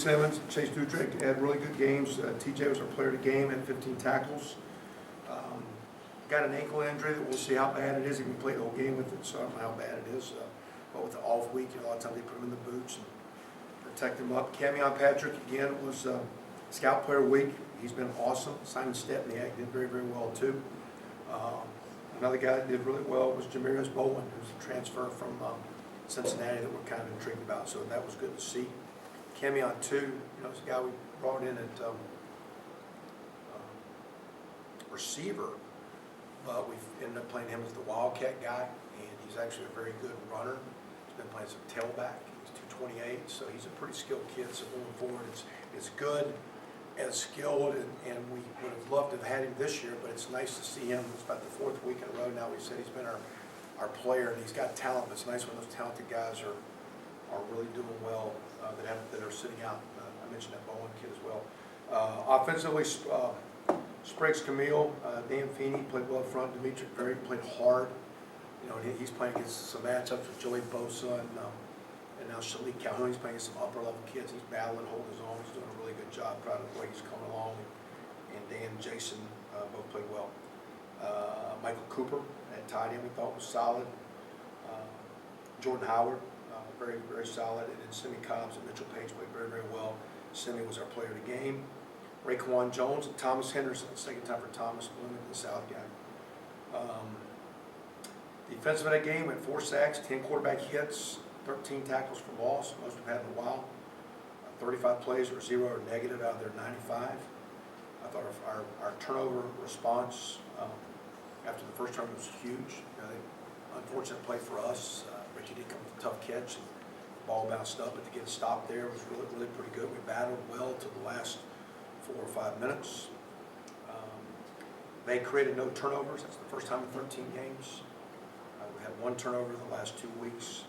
Simmons and Chase Dudrick had really good games. TJ was our player of the game, had 15 tackles. Got an ankle injury that we'll see how bad it is. He can play the whole game with it, so I don't know how bad it is. But with the off week, a lot of times they put him in the boots and protect him up. Camion Patrick, again, was Scout Player Week. He's been awesome. Simon Stepniak did very, very well, too. Another guy that did really well was Jamarius Bowen, who's a transfer from Cincinnati that we're kind of intrigued about, so that was good to see. Camion 2, is a guy we brought in at receiver, but we've ended up playing him as the Wildcat guy, and he's actually a very good runner. He's been playing some tailback. He's 228, so he's a pretty skilled kid. So moving forward, it's good and skilled, and we would have loved to have had him this year, but it's nice to see him. It's about the 4th week in a row now. We said he's been our player, and he's got talent. It's nice when those talented guys are really doing well that are sitting out. I mentioned that Bowen kid as well. Offensively, Spriggs Camille, Dan Feeney played well up front. Dimitri Perry played hard. He's playing against some matchups with Joey Bosa and now Shalik Calhoun. He's playing against some upper level kids. He's battling, holding his own. He's doing a really good job. Proud of the way he's coming along. And Dan and Jason both played well. Michael Cooper at tight end we thought was solid. Jordan Howard, very, very solid. And then Simi Cobbs and Mitchell Page played very, very well. Simi was our player of the game. Raekwon Jones and Thomas Henderson, second time for Thomas, Bloomington, the South guy. Defensive of that game went 4 sacks, 10 quarterback hits, 13 tackles for loss, most we've had in a while. 35 plays were 0 or negative out of their 95. I thought our turnover response after the first turnover was huge. Unfortunate play for us. Ricky did come with a tough catch, and the ball bounced up, but to get stopped there was really, really pretty good. We battled well to the last 4 or 5 minutes. They created no turnovers. That's the first time in 13 games. We had 1 turnover in the last 2 weeks.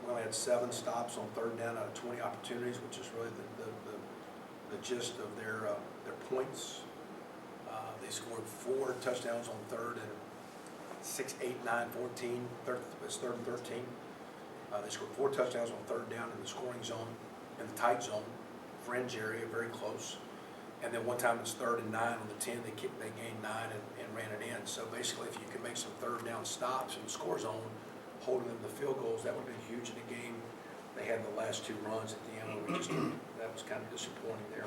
We only had 7 stops on 3rd down out of 20 opportunities, which is really the gist of their points. They scored 4 touchdowns on 3rd and 6, 8, 9, 14. It's 3rd and 13. They scored 4 touchdowns on 3rd down in the scoring zone, in the tight zone, fringe area, very close. And then one time it's 3rd and 9 on the 10. They gained 9 and ran it in. So basically, if you can make some 3rd down stops in the score zone, holding them to field goals, that would have been huge in the game. They had the last 2 runs at the end. That was kind of disappointing there.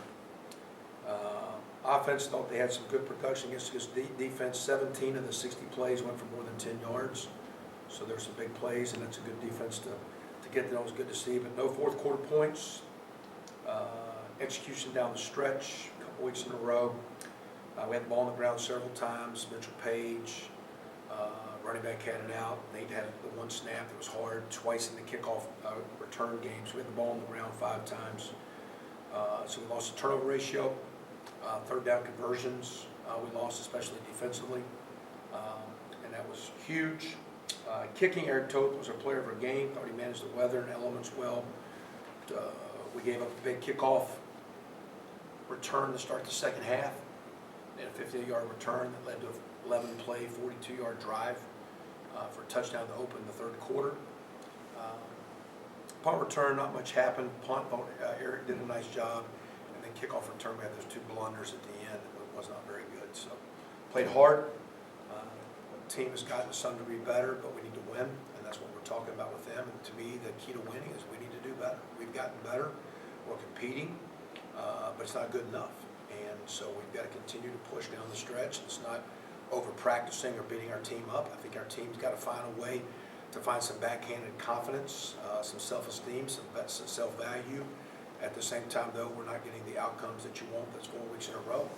Offense, thought they had some good production against defense. 17 of the 60 plays went for more than 10 yards. So there's some big plays, and that's a good defense to get. That was good to see. But no 4th quarter points. Execution down the stretch, a couple weeks in a row. We had the ball on the ground several times. Mitchell Page, running back, had it out. Nate had the 1 snap that was hard, twice in the kickoff return games. We had the ball on the ground 5 times. So we lost the turnover ratio. 3rd down conversions, we lost, especially defensively, and that was huge. Kicking, Eric Toth was our player of our game. Thought he managed the weather and elements well. We gave up a big kickoff return to start the 2nd half. They had a 58-yard return that led to an 11-play, 42-yard drive for a touchdown to open the 3rd quarter. Punt return, not much happened. Punt, Eric did a nice job. And then kickoff return, we had those 2 blunders at the end. It was not very good. So played hard. The team has gotten to some degree better, but we need to win, and that's what we're talking about with them. And to me, the key to winning is we need to do better. We've gotten better. We're competing, but it's not good enough. And so we've got to continue to push down the stretch. It's not over practicing or beating our team up. I think our team's got to find a way to find some backhanded confidence, some self-esteem, some self-value. At the same time, though, we're not getting the outcomes that you want. That's 4 weeks in a row.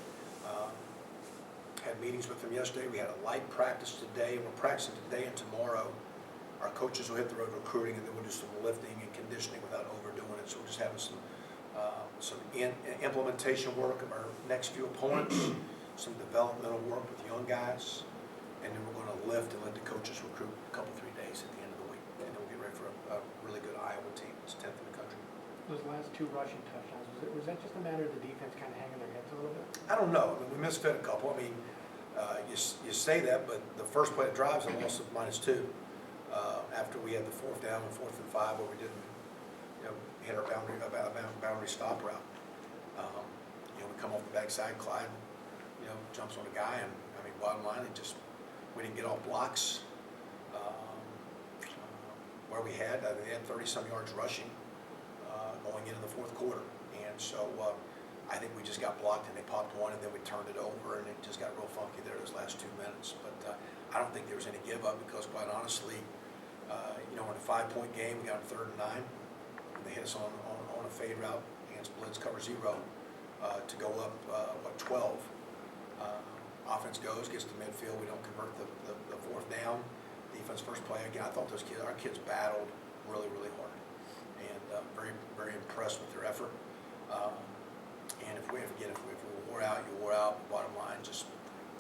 Had meetings with them yesterday. We had a light practice today. We're practicing today and tomorrow. Our coaches will hit the road recruiting, and then we'll do some lifting and conditioning without overdoing it. So we're just having some implementation work of our next few opponents, some developmental work with young guys, and then we're going to lift and let the coaches recruit a couple, 3 days at the end of the week. And then we'll get ready for a really good Iowa team. It's 10th in the country. Those last 2 rushing touchdowns, was that just a matter of the defense kind of hanging their heads a little bit? I don't know. I mean, we misfit a couple. I mean, you say that, but the first play of drives, I lost -2 after we had the 4th down and 4th and 5 where we didn't, hit our boundary stop route. You know, we come off the backside, Clyde, you know, jumps on a guy, and I mean, bottom line, we didn't get off blocks. Where we had, they had 30-some yards rushing going into the fourth quarter, and so I think we just got blocked, and they popped one, and then we turned it over, and it just got real funky there those last 2 minutes. But I don't think there was any give up because, quite honestly, you know, we're in a 5-point game. We got 3rd and 9, and they hit us on a fade route against blitz cover 0 to go up 12. Offense gets to midfield. We don't convert the 4th down. Defense first play again. I thought our kids battled really, really hard, and very, very impressed with their effort. And if we wore out, you wore out. Bottom line, just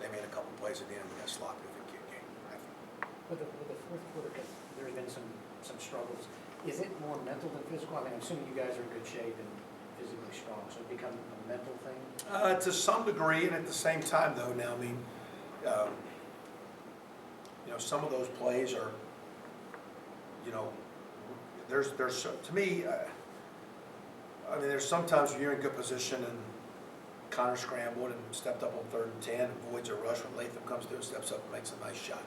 they made a couple plays at the end. We got sloppy with the game. I think. With the fourth quarter, there's been some struggles. Is it more mental than physical? I mean, I'm assuming you guys are in good shape and physically strong, so it become a mental thing? To some degree, and at the same time, though, now, I mean, you know, some of those plays are, you know, there's to me, I mean, there's sometimes when you're in good position and Connor scrambled and stepped up on 3rd and 10, and avoids a rush when Latham comes through and steps up and makes a nice shot.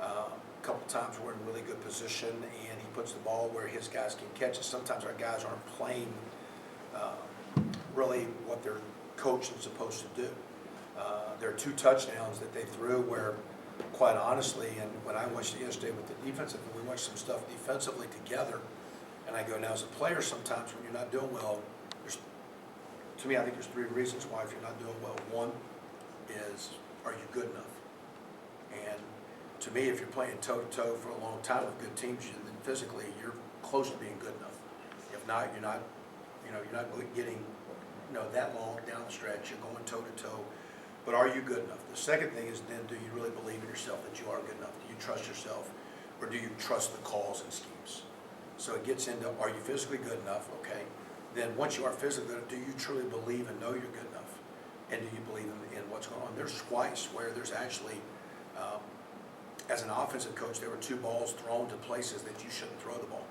A couple times we're in really good position and he puts the ball where his guys can catch it. Sometimes our guys aren't playing really what their coach is supposed to do. There are 2 touchdowns that they threw where, quite honestly, and when I watched it yesterday with the defensive, we watched some stuff defensively together, and I go, now as a player, sometimes when you're not doing well, to me, I think there's 3 reasons why if you're not doing well. One is, are you good enough? And to me, if you're playing toe-to-toe for a long time with good teams, then physically you're close to being good enough. If not, you're not getting, you know, that long down the stretch. You're going toe-to-toe. But are you good enough? The second thing is then, do you really believe in yourself that you are good enough? Do you trust yourself, or do you trust the calls and schemes? So it gets into, are you physically good enough? Okay. Then once you are physically good, do you truly believe and know you're good enough? And do you believe in what's going on? There's twice where there's actually, as an offensive coach, there were 2 balls thrown to places that you shouldn't throw the ball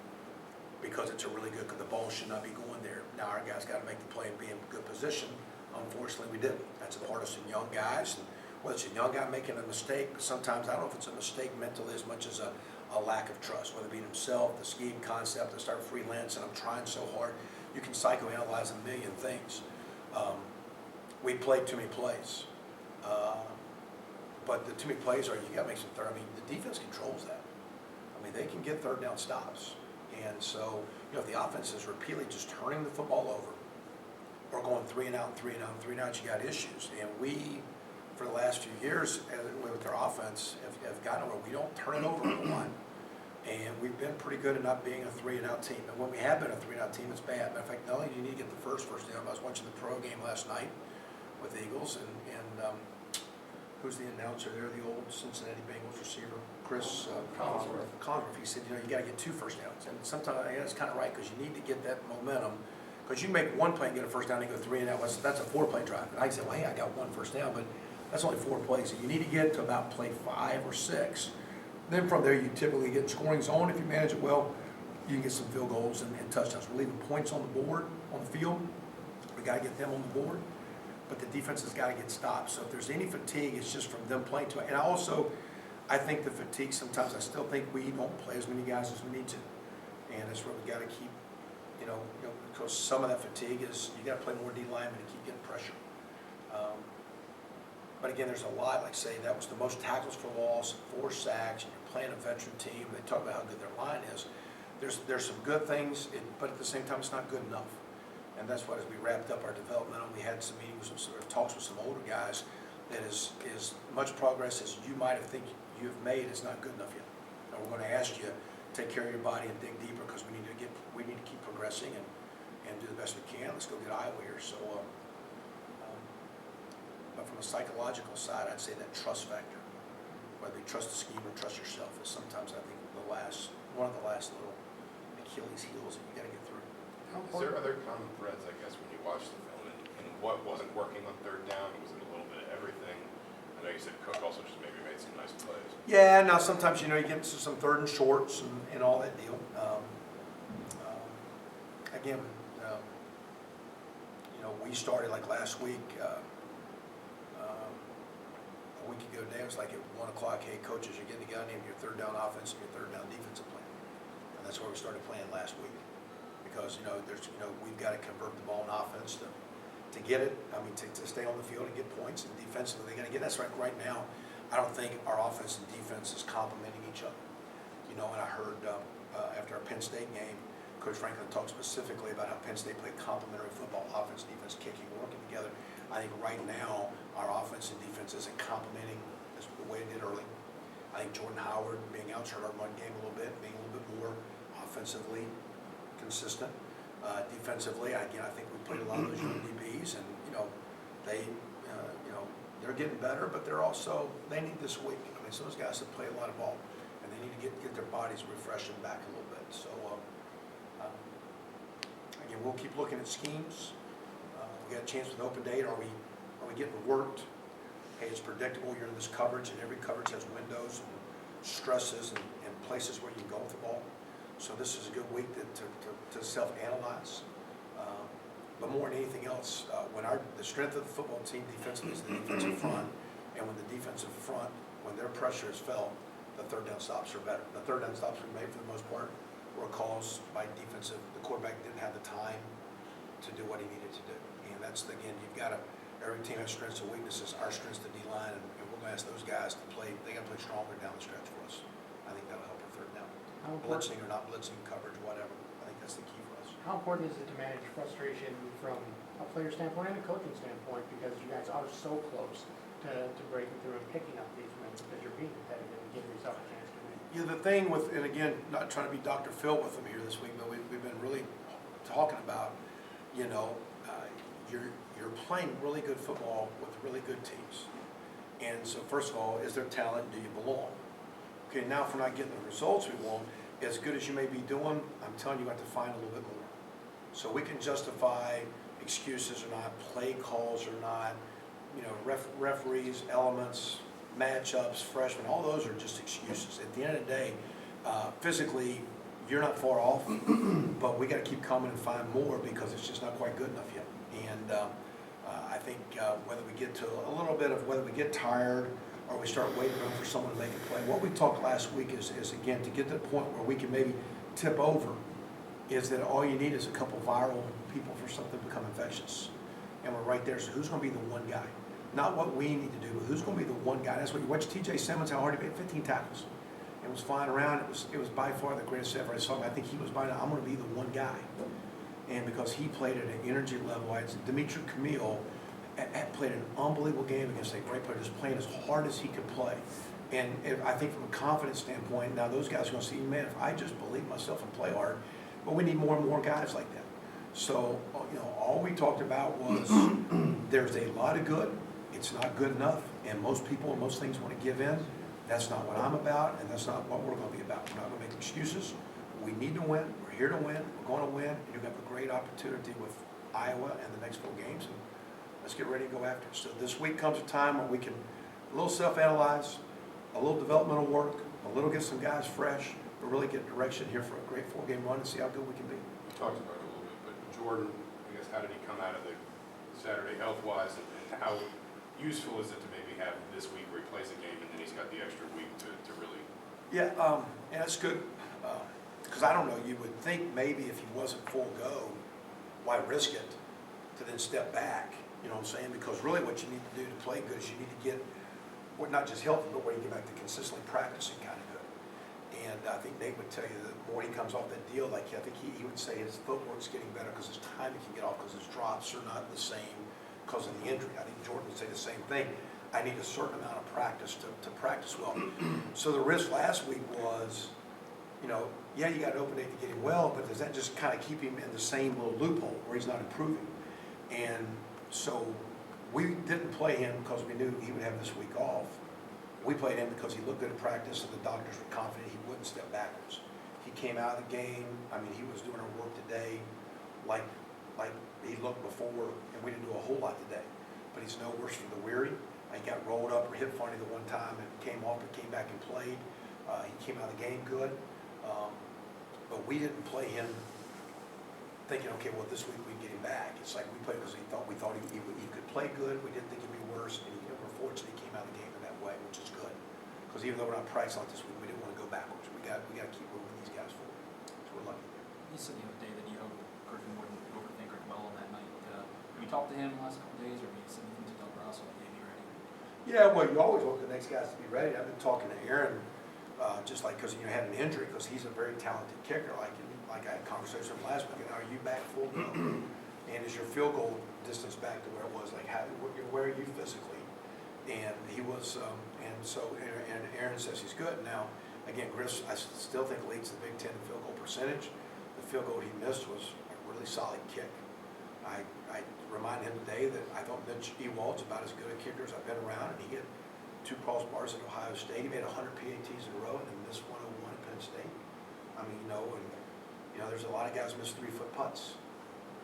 because it's a really good, because the ball should not be going there. Now our guys got to make the play and be in good position. Unfortunately, we didn't. That's a part of some young guys. And whether it's a young guy making a mistake, but sometimes I don't know if it's a mistake mentally as much as a lack of trust, whether it be in himself, the scheme concept, to start freelancing. I'm trying so hard. You can psychoanalyze a million things. We played too many plays. But the too many plays are, you got to make some third. I mean, the defense controls that. I mean, they can get 3rd down stops. And so, you know, if the offense is repeatedly just turning the football over, or going 3 and out, and 3 and out, and 3 and out, you got issues. And we, for the last few years, with our offense, have gotten where we don't turn it over a lot. And we've been pretty good at not being a 3 and out team. And when we have been a 3 and out team, it's bad. Matter of fact, not only do you need to get the first down, I was watching the pro game last night with the Eagles, and who's the announcer there, the old Cincinnati Bengals receiver, Chris Collinsworth. He said, you know, you got to get 2 first downs. And sometimes that's kind of right, because you need to get that momentum. Because you can make 1 play and get a first down and go 3 and out. That's a 4-play drive. And I can say, well, hey, I got 1 first down, but that's only 4 plays. So you need to get to about play 5 or 6. Then from there, you typically get in scoring zone. If you manage it well, you can get some field goals and touchdowns. We're leaving points on the board, on the field. We got to get them on the board. But the defense has got to get stopped. So if there's any fatigue, it's just from them playing too much. And I think the fatigue, sometimes I still think we don't play as many guys as we need to. And that's where we got to keep, you know, because some of that fatigue is you got to play more D linemen to keep getting pressure. But again, there's a lot, like say, that was the most tackles for loss, 4 sacks, and you're playing a veteran team. They talk about how good their line is. There's some good things, but at the same time, it's not good enough. And that's what, as we wrapped up our development, we had some meetings or talks with some older guys, that is much progress as you might have think you've made is not good enough yet. And we're going to ask you to take care of your body and dig deeper, because we need to keep progressing and do the best we can. Let's go get Iowa here. So, but from a psychological side, I'd say that trust factor, whether you trust the scheme or trust yourself, is sometimes I think one of the last little Achilles heels that you got to get through. Are there common threads, I guess, when you watch the film, and what wasn't working on 3rd down? Was it a little bit of everything? I know you said Cook also just maybe made some nice plays. Yeah, now sometimes, you know, you get into some 3rd and shorts and all that deal. again, we started like last week, a week ago today, it was like at 1 o'clock, hey, coaches, you're getting together, name your third down offense and your third down defensive plan. And that's where we started playing last week. Because, we've got to convert the ball in offense to get it, to stay on the field and get points, and defensively, they got to get, that's right now, I don't think our offense and defense is complementing each other. And I heard after our Penn State game, Coach Franklin talked specifically about how Penn State played complementary football, offense, defense, kicking, working together. I think right now, our offense and defense isn't complementing the way it did early. I think Jordan Howard being out, our run game a little bit, being a little bit more offensively consistent. Defensively, I think we played a lot of those young DBs, and they're getting better, but they need this week. Some of those guys have played a lot of ball, and they need to get their bodies refreshing back a little bit. So again, we'll keep looking at schemes. We got a chance with open date. Are we getting worked? Hey, it's predictable. You're in this coverage, and every coverage has windows and stresses and places where you can go with the ball. So this is a good week to self-analyze. But more than anything else, the strength of the football team defensively is the defensive front, and when the defensive front, when their pressure is felt, the third down stops are better. The third down stops we made for the most part were caused by defensive. The quarterback didn't have the time to do what he needed to do. And that's, again, every team has strengths and weaknesses. Our strengths to D-line, and we're going to ask those guys to play. They got to play stronger down the stretch for us. I think that'll help our third down. Blitzing or not blitzing, coverage, whatever. I think that's the key for us. How important is it to manage frustration from a player standpoint and a coaching standpoint, because you guys are so close to breaking through and picking up these wins because you're being competitive and giving yourself a chance to win? Yeah, the thing with, and again, not trying to be Dr. Phil with them here this week, but we've been really talking about, you're playing really good football with really good teams. And so first of all, is there talent? Do you belong? Okay, now if we're not getting the results we want, as good as you may be doing, I'm telling you, you have to find a little bit more. So we can justify excuses or not, play calls or not, referees, elements, matchups, freshmen, all those are just excuses. At the end of the day, physically, you're not far off, but we got to keep coming and find more because it's just not quite good enough yet. And I think whether we get to a little bit of whether we get tired or we start waiting around for someone to make a play. What we talked last week is again, to get to the point where we can maybe tip over, is that all you need is a couple viral people for something to become infectious. And we're right there. So who's going to be the one guy? Not what we need to do, but who's going to be the one guy. That's what you watch T.J. Simmons, how hard he made 15 tackles. It was flying around. It was by far the greatest ever I saw. I think he was by now, I'm going to be the one guy. And because he played at an energy level, Dimitri Camille had played an unbelievable game against a great player, just playing as hard as he could play. And I think from a confidence standpoint, now those guys are going to see, man, if I just believe myself and play hard, but we need more and more guys like that. So, all we talked about was there's a lot of good. It's not good enough. And most people and most things want to give in. That's not what I'm about, and that's not what we're going to be about. We're not going to make excuses. We need to win. We're here to win. We're going to win. And you have a great opportunity with Iowa and the next 4 games. And let's get ready to go after it. So this week comes a time where we can a little self-analyze, a little developmental work, a little get some guys fresh, but really get direction here for a great 4-game run and see how good we can be. We talked about it a little bit, but Jordan, I guess, how did he come out of the Saturday health-wise, and how useful is it to maybe have this week where he plays a game and then he's got the extra week to really... Yeah, and that's good, because I don't know, you would think maybe if he wasn't full go, why risk it to then step back, you know what I'm saying? Because really what you need to do to play good is you need to get, well, not just healthy, but where you get back to consistently practicing kind of good. And I think Nate would tell you that the more he comes off that deal, like I think he would say his footwork's getting better because his timing can get off because his drops are not the same because of the injury. I think Jordan would say the same thing. I need a certain amount of practice to practice well. So the risk last week was, yeah, you got an open date to get him well, but does that just kind of keep him in the same little loophole where he's not improving? And so we didn't play him because we knew he would have this week off. We played him because he looked good at practice and the doctors were confident he wouldn't step backwards. He came out of the game, he was doing our work today like he looked before, and we didn't do a whole lot today. But he's no worse for the weary. He got rolled up or hit funny the one time and came off, but came back and played. He came out of the game good. But we didn't play him thinking, okay, well, this week we can get him back. It's like we played because we thought he could play good. We didn't think he'd be worse. And we're fortunate he came out of the game in that way, which is good. Because even though we're not practicing like this week, we didn't want to go backwards. We got to keep moving these guys forward. So we're lucky there. You said the other day that you hope Griffin wouldn't overthink or dwell on that night. Have you talked to him the last couple of days, or have you said anything to Del Grosso like, hey, be ready? Yeah, well, you always want the next guys to be ready. I've been talking to Aaron, just like because had an injury, because he's a very talented kicker. Like I had a conversation with him last week. And are you back full go? And is your field goal distance back to where it was? Like, where are you physically? And he was, and Aaron says he's good. Now, again, Griff, I still think leads the Big Ten in field goal percentage. The field goal he missed was a really solid kick. I reminded him today that I thought Mitch Ewald's about as good a kicker as I've been around, and he hit 2 crossbars at Ohio State. He made 100 PATs in a row and then missed 101 at Penn State. I mean, there's a lot of guys miss 3-foot putts.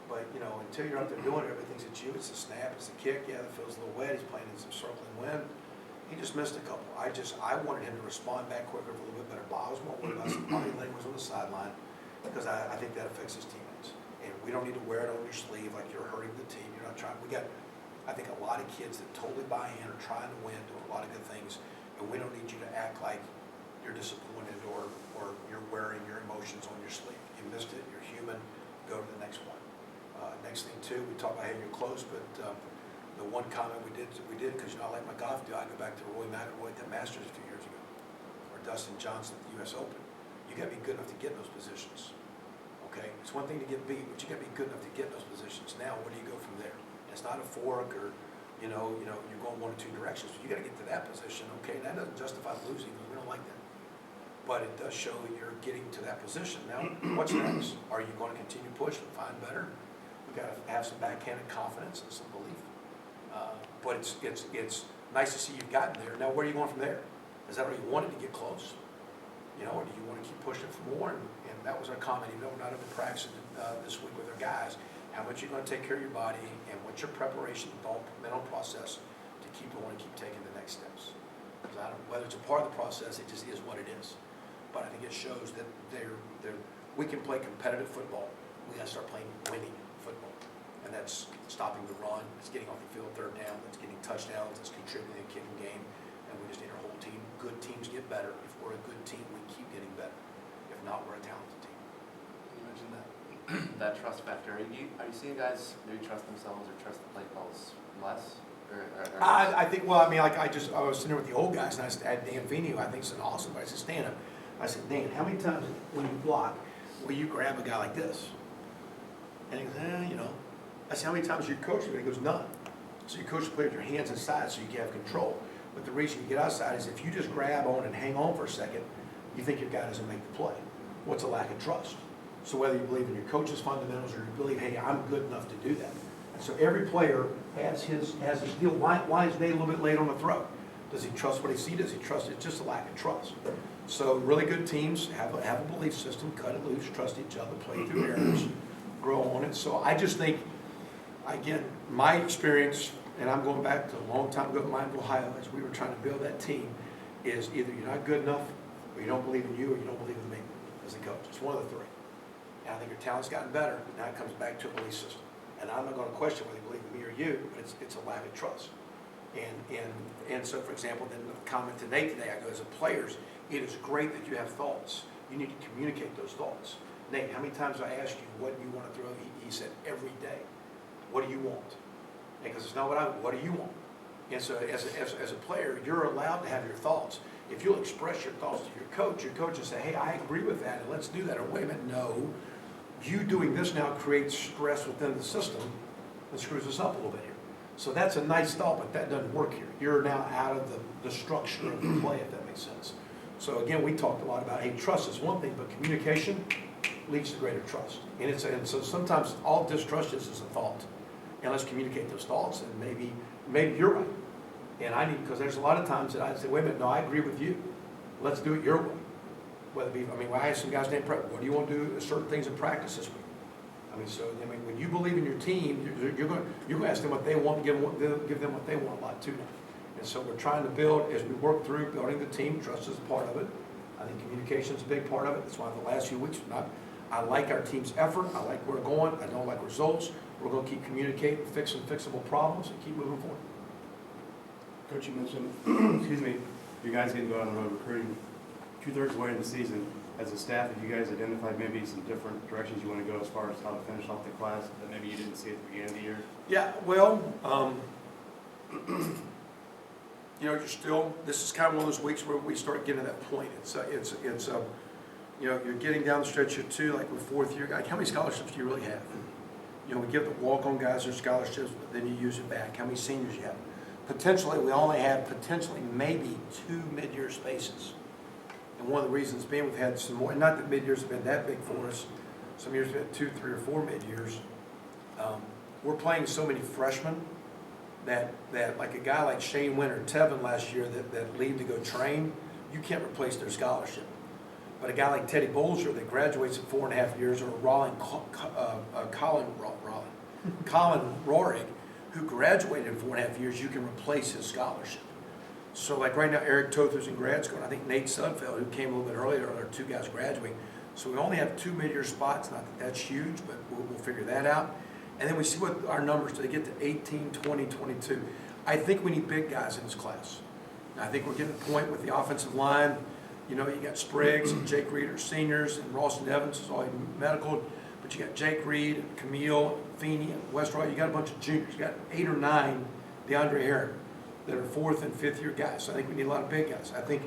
But, until you're out there doing it, everything's at you. It's a snap, it's a kick. Yeah, the field's a little wet. He's playing in some circling wind. He just missed a couple. I wanted him to respond back quicker with a little bit better ball. I was more worried about some body language on the sideline because I think that affects his teammates. And we don't need to wear it on your sleeve like you're hurting the team. You're not trying. I think a lot of kids that totally buy in are trying to win, doing a lot of good things, and we don't need you to act like you're disappointed or you're wearing your emotions on your sleeve. You missed it. You're human. Go to the next one. Next thing too, we talk about having you close, but the one comment we did because I like my golf deal. I go back to Roy McIlroy at the Masters a few years ago, or Dustin Johnson at the U.S. Open. You got to be good enough to get in those positions. Okay, it's one thing to get beat, but you got to be good enough to get in those positions. Now, where do you go from there? It's not a fork or you're going one or two directions. You got to get to that position. Okay, that doesn't justify losing because we don't like that. But it does show that you're getting to that position. Now, what's next? Are you going to continue to push and find better? We've got to have some backhanded confidence and some belief. But it's nice to see you've gotten there. Now, where are you going from there? Is that where you wanted to get close? Or do you want to keep pushing for more? And that was our comment, even though we're not in the practice this week with our guys. How much you're going to take care of your body and what's your preparation, mental process to keep going and keep taking the next steps. Because whether it's a part of the process, it just is what it is. But I think it shows that we can play competitive football. We got to start playing winning football. And that's stopping the run, it's getting off the field 3rd down, it's getting touchdowns, it's contributing to the kicking game. And we just need our whole team. Good teams get better. If we're a good team, we keep getting better. If not, we're a talented team. You mentioned that trust factor. Are you seeing guys maybe trust themselves or trust the play calls less? I think, well, I mean, like I was sitting there with the old guys, and I had Dan Feeney, who I think is an awesome guy. I said, stand up. I said, Dan, how many times when you block will you grab a guy like this? And he goes, I said, how many times you coach him? He goes, none. So you coach the player with your hands inside so you can have control. But the reason you get outside is if you just grab on and hang on for a second, you think your guy doesn't make the play. What's a lack of trust? So whether you believe in your coach's fundamentals or you believe, hey, I'm good enough to do that. And so every player has his deal. Why is Nate a little bit late on the throw? Does he trust what he sees? Does he trust? It's just a lack of trust. So really good teams have a belief system, cut it loose, trust each other, play through errors, grow on it. So I just think, again, my experience, and I'm going back to a long time ago in Ohio, as we were trying to build that team, is either you're not good enough, or you don't believe in you, or you don't believe in me as a coach. It's one of the three. And I think your talent's gotten better. Now it comes back to a belief system. And I'm not going to question whether you believe in me or you, but it's a lack of trust. And so, for example, then the comment to Nate today, I go, as a players, it is great that you have thoughts. You need to communicate those thoughts. Nate, how many times I asked you what you want to throw? He said, every day. What do you want? Because it's not what do you want? And so as a player, you're allowed to have your thoughts. If you'll express your thoughts to your coach will say, hey, I agree with that, and let's do that. Or wait a minute, no. You doing this now creates stress within the system and screws us up a little bit here. So that's a nice thought, but that doesn't work here. You're now out of the structure of the play, if that makes sense. So again, we talked a lot about, hey, trust is one thing, but communication leads to greater trust. And so sometimes all distrust is a thought. And let's communicate those thoughts, and maybe you're right. And because there's a lot of times that I say, wait a minute, no, I agree with you. Let's do it your way. Whether it be, I have some guys named prep. What do you want to do? Certain things in practice this week. When you believe in your team, you're going to ask them what they want, give them what they want a lot too. And so we're trying to build, as we work through building the team, trust is a part of it. I think communication is a big part of it. That's why the last few weeks, I like our team's effort, I like where we're going, I don't like results. We're gonna keep communicating, fixing fixable problems, and keep moving forward. Coach, you mentioned, excuse me, you guys getting to go out on the road recruiting 2/3 way in the season. As a staff, have you guys identified maybe some different directions you want to go as far as how to finish off the class that maybe you didn't see at the beginning of the year? Yeah, well, you know, you're still, this is kind of one of those weeks where we start getting to that point. You know, you're getting down the stretch here too, like with fourth year, like how many scholarships do you really have? You know, we give the walk-on guys their scholarships, but then you use it back. How many seniors you have? Potentially, we only have maybe 2 mid-year spaces. And one of the reasons being we've had some more, not that mid-years have been that big for us, some years we've had 2, 3, or 4 mid-years. We're playing so many freshmen that like a guy like Shane Winter, Tevin last year that leave to go train, you can't replace their scholarship. But a guy like Teddy Bolger that graduates in 4.5 years, or Colin Rohrig, who graduated in 4.5 years, you can replace his scholarship. So like right now, Eric Tother's in grad school, and I think Nate Sudfeld, who came a little bit earlier, are 2 guys graduating. So we only have 2 mid-year spots, not that that's huge, but we'll figure that out. And then we see what our numbers, do they get to 18, 20, 22? I think we need big guys in this class. I think we're getting to the point with the offensive line. You know, you got Spriggs and Jake Reed are seniors, and Ralston Evans is all medical. But you got Jake Reed, and Camille, Feeney, and Westroy. You got a bunch of juniors. You got 8 or 9 DeAndre Herron that are 4th and 5th year guys. So I think we need a lot of big guys. I think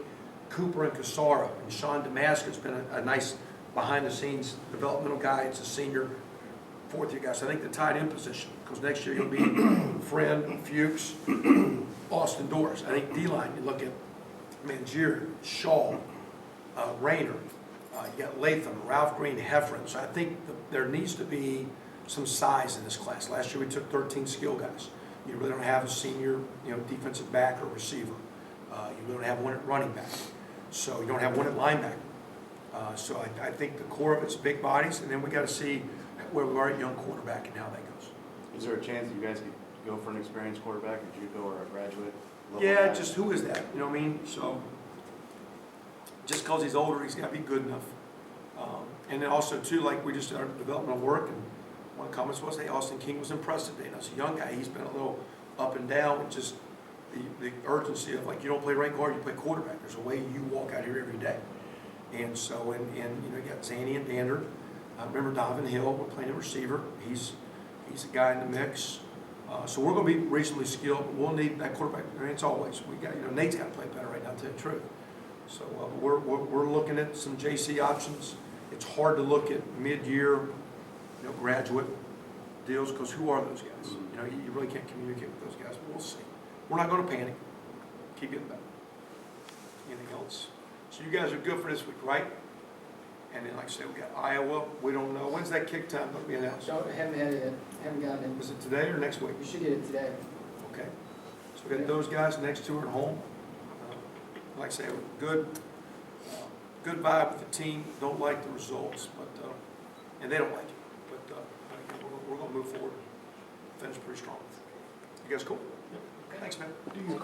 Cooper and Casara and Sean Damascus has been a nice behind-the-scenes developmental guy. It's a senior 4th year guy. So I think the tight end position, because next year you'll be Friend, Fuchs, Austin Doris. I think D-line, you look at Mangier, Shaw, Rayner, you got Latham, Ralph Green, Heffron. So I think there needs to be some size in this class. Last year we took 13 skill guys. You really don't have a senior, defensive back or receiver. You really don't have one at running back. So you don't have one at linebacker. So I think the core of it's big bodies, and then we got to see where we are at young quarterback and how that goes. Is there a chance that you guys could go for an experienced quarterback, a JUCO or a graduate level Yeah, guy? just who is that? You know what I mean? So just because he's older, he's got to be good enough. And then also too, like we just did our developmental work, and one of the comments was, hey, Austin King was impressed today. Now, as a young guy, he's been a little up and down with just the urgency of, like, you don't play right guard, you play quarterback. There's a way you walk out here every day. And so, and you got Zanny and Dander. I remember Donovan Hill, we're playing a receiver. He's a guy in the mix. So we're going to be reasonably skilled, but we'll need that quarterback. I mean, it's always, we got, Nate's got to play better right now, to tell you the truth. So we're looking at some JC options. It's hard to look at mid-year, graduate deals, because who are those guys? You really can't communicate with those guys, but we'll see. We're not going to panic. Keep getting better. Anything else? So you guys are good for this week, right? And then, like I said, we got Iowa. We don't know. When's that kick time going to be announced? Haven't had it, haven't gotten it. Is it today or next week? You should get it today. Okay. So we got those guys next to her at home. Like I say, good vibe with the team. Don't like the results, but and they don't like it. But we're going to move forward and finish pretty strong. You guys cool? Thanks, man.